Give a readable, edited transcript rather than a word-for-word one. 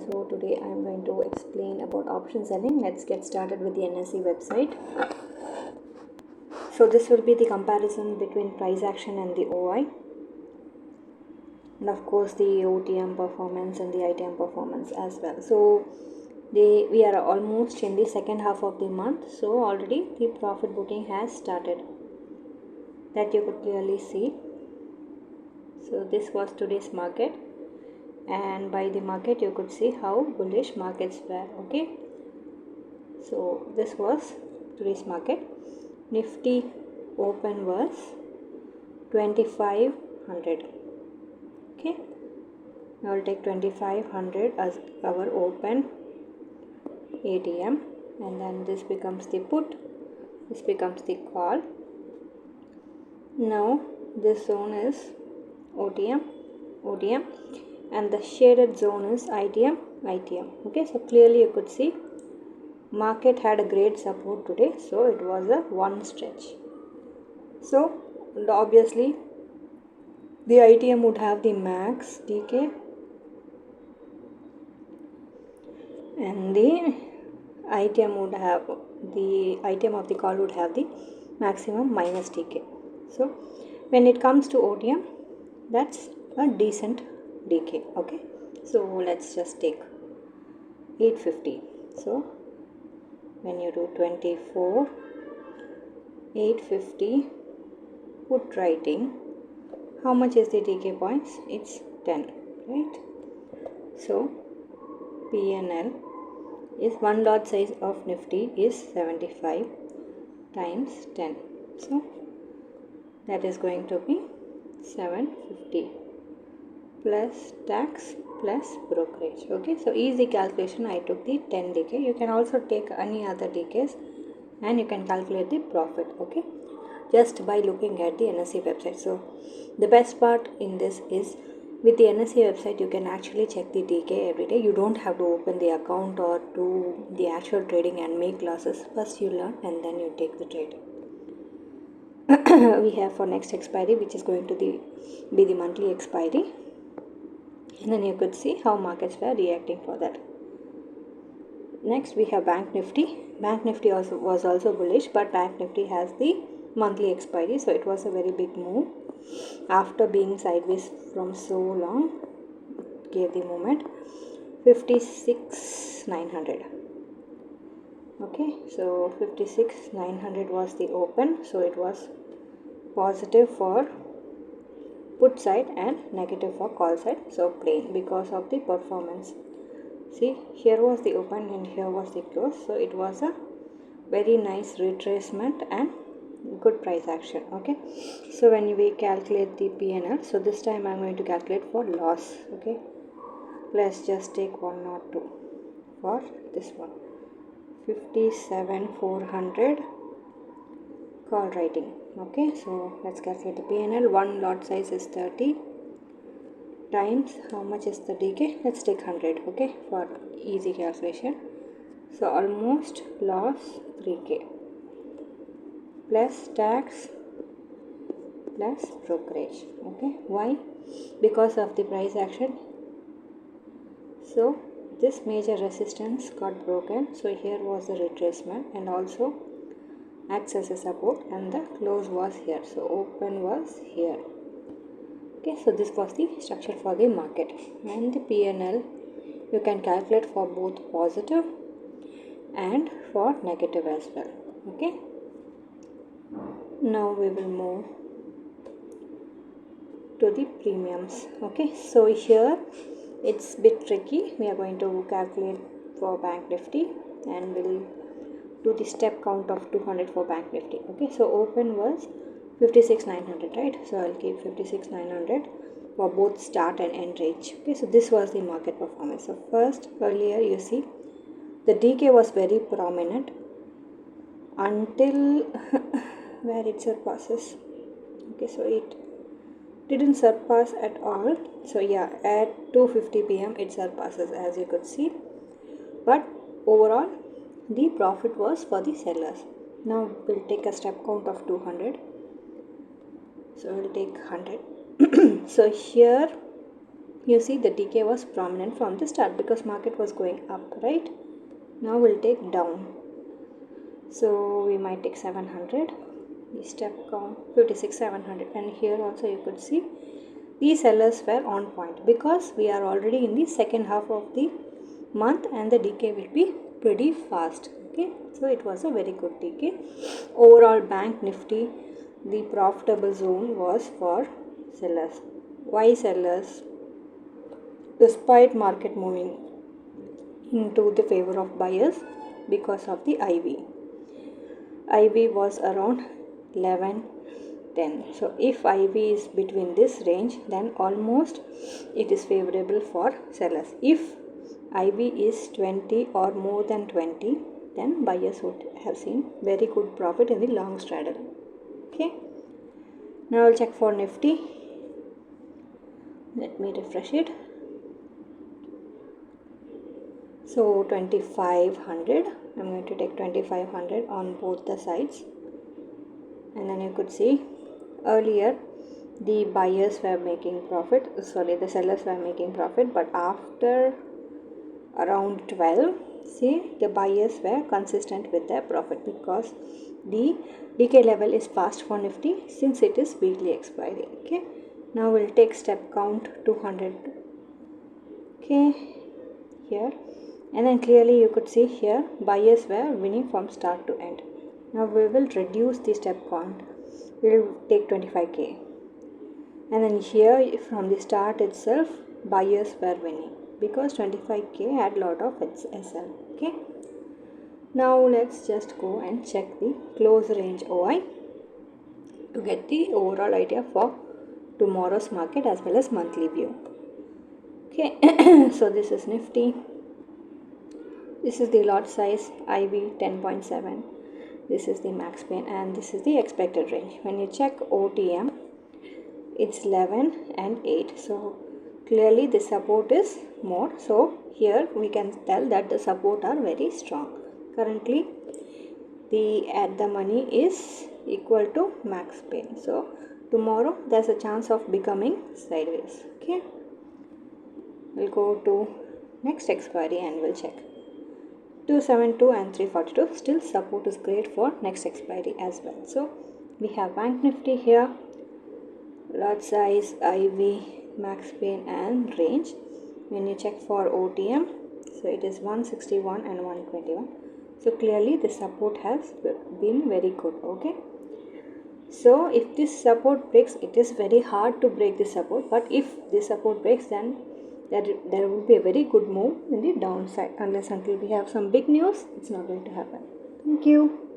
So today I am going to explain about option selling. Let's get started with the NSE website. So this will be the comparison between price action and the OI, and of course the OTM performance and the ITM performance as well. So we are almost in the second half of the month, so already the profit booking has started, that you could clearly see. So this was today's market, and by the market you could see how bullish markets were. Okay, so this was today's market. Nifty open was 2500. Okay, I will take 2500 as our open ATM, and then this becomes the put, this becomes the call. Now this zone is OTM, and the shaded zone is ITM. Okay, so clearly you could see market had a great support today, so it was a one stretch. So obviously the ITM would have the max DK, and the ITM would have the ITM of the call would have the maximum minus DK. So when it comes to OTM, that's a decent DK. Okay, so let's just take 850. So when you do 24 850 put writing, how much is the DK points? It's 10, right? So PNL is one lot size of Nifty is 75 times 10, so that is going to be 750 plus tax plus brokerage. Okay, so easy calculation. I took the 10 DK. You can also take any other DKs and you can calculate the profit, okay, just by looking at the NSE website. So the best part in this is, with the NSE website you can actually check the DK every day. You don't have to open the account or do the actual trading and make losses. First you learn and then you take the trade. We have for next expiry, which is going to be the monthly expiry, and then you could see how markets were reacting for that. Next we have Bank Nifty. Bank Nifty was also bullish, but Bank Nifty has the monthly expiry, so it was a very big move after being sideways from so long. It gave the movement 56,900. Okay, so 56,900 was the open, so it was positive for put side and negative for call side, so plain because of the performance. See, here was the open and here was the close, so it was a very nice retracement and good price action. Okay, so when we calculate the PNL, so this time I'm going to calculate for loss. Okay, let's just take 102 for this one. 57,400 call writing. Okay, so let's calculate the PNL. One lot size is 30 times how much is the DK? Let's take 100. Okay, for easy calculation. So almost loss 3K plus tax plus brokerage. Okay, why? Because of the price action. So this major resistance got broken, so here was the retracement and also acts as a support, and the close was here, so open was here. Okay, so this was the structure for the market, and the PNL you can calculate for both positive and for negative as well. Okay, now we will move to the premiums. Okay, so here it's a bit tricky. We are going to calculate for Bank Nifty and we'll do the step count of 200 for Bank Nifty. Okay, so open was 56,900, right? So I'll keep 56,900 for both start and end range. Okay, so this was the market performance. So first, earlier you see the DK was very prominent until where it surpasses. Okay, so it didn't surpass at all. So yeah, at 2:50 p.m. it surpasses, as you could see, but overall the profit was for the sellers. Now we'll take a step count of 200. So we'll take 100. So here You see the decay was prominent from the start because market was going up, right? Now we'll take down. So we might take 700. The step count 56 700, and here also you could see these sellers were on point because we are already in the second half of the month and the decay will be pretty fast. Okay, so it was a very good decay. Overall bank Nifty, the profitable zone was for sellers. Why sellers? Despite market moving into the favor of buyers because of the IV. IV was around 11.10. So if IV is between this range, then almost it is favorable for sellers. If IV is 20 or more than 20, then buyers would have seen very good profit in the long straddle. Okay. Now I'll check for Nifty. Let me refresh it. So 2500, I'm going to take 2500 on both the sides, and then you could see earlier the buyers were making profit, the sellers were making profit, but after around 12, see, the buyers were consistent with their profit because the decay level is past for Nifty since it is weekly expiry. Okay, now we'll take step count 200. Okay, here, and then clearly you could see here buyers were winning from start to end. Now we will reduce the step count. We will take 25k, and then here from the start itself buyers were winning because 25k had lot of SL. Okay, now let's just go and check the close range OI to get the overall idea for tomorrow's market as well as monthly view. Okay, so this is Nifty. This is the lot size IV 10.7. This is the max pain and this is the expected range. When you check OTM, it's 11 and 8. So clearly the support is more. So here we can tell that the support are very strong. Currently the at the money is equal to max pain. So tomorrow there's a chance of becoming sideways. Okay, we'll go to next expiry and we'll check 272 and 342. Still support is great for next expiry as well. So we have bank Nifty here, lot size, IV, max pain and range. When you check for OTM, so it is 161 and 121. So clearly the support has been very good. Okay, so if this support breaks, it is very hard to break this support, but if this support breaks, then there will be a very good move in the downside. Unless until we have some big news, it's not going to happen. Thank you.